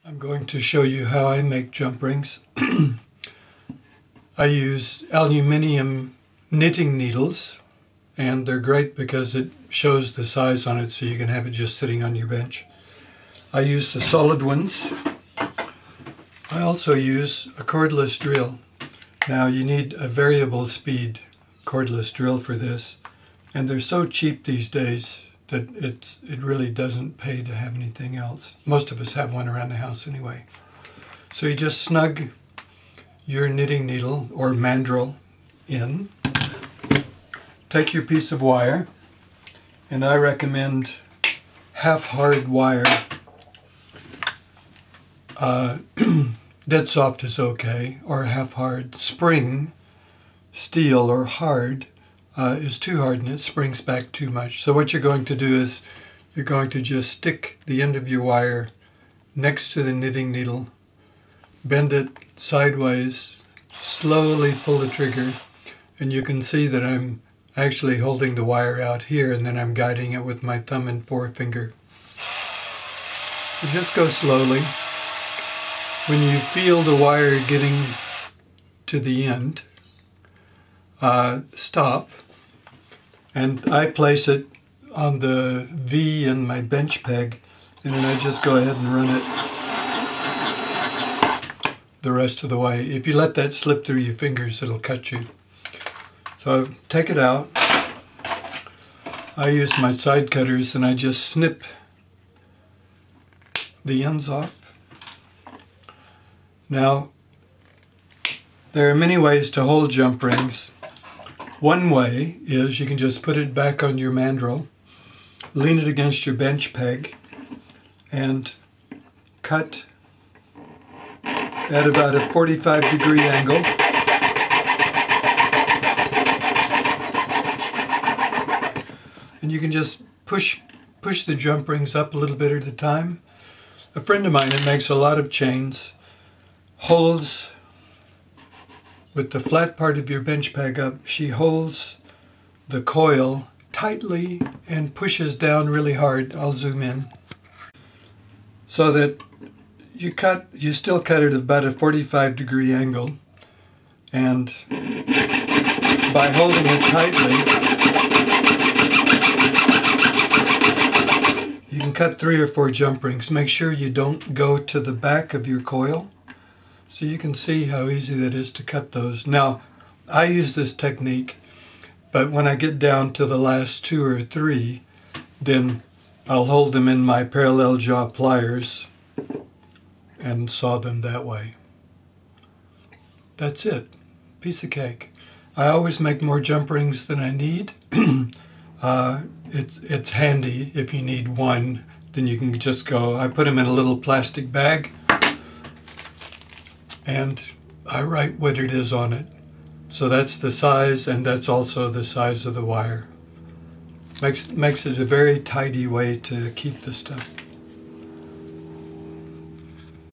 I'm going to show you how I make jump rings. I use aluminium knitting needles, and they're great because it shows the size on it so you can have it just sitting on your bench. I use the solid ones. I also use a cordless drill. Now you need a variable speed cordless drill for this, and they're so cheap these days that it really doesn't pay to have anything else. Most of us have one around the house anyway. So you just snug your knitting needle or mandrel in, take your piece of wire, and I recommend half-hard wire. Dead soft is okay, or half-hard. Spring, steel or hard, is too hard and it springs back too much. So what you're going to do is you're going to just stick the end of your wire next to the knitting needle, bend it sideways, slowly pull the trigger, and you can see that I'm actually holding the wire out here and then I'm guiding it with my thumb and forefinger. So just go slowly. When you feel the wire getting to the end, stop, and I place it on the V in my bench peg, and then I just go ahead and run it the rest of the way. If you let that slip through your fingers, it'll cut you. So take it out. I use my side cutters and I just snip the ends off. Now, there are many ways to hold jump rings. One way is you can just put it back on your mandrel, lean it against your bench peg, and cut at about a 45-degree angle. And you can just push the jump rings up a little bit at a time. A friend of mine that makes a lot of chains holds with the flat part of your bench peg up. She holds the coil tightly and pushes down really hard. I'll zoom in. So that you still cut it at about a 45-degree angle, and by holding it tightly, you can cut 3 or 4 jump rings. Make sure you don't go to the back of your coil. So you can see how easy that is to cut those. Now, I use this technique, but when I get down to the last 2 or 3, then I'll hold them in my parallel jaw pliers and saw them that way. That's it. Piece of cake. I always make more jump rings than I need. It's handy if you need one, then you can just go. I put them in a little plastic bag, and I write what it is on it. So that's the size, and that's also the size of the wire. Makes it a very tidy way to keep the stuff.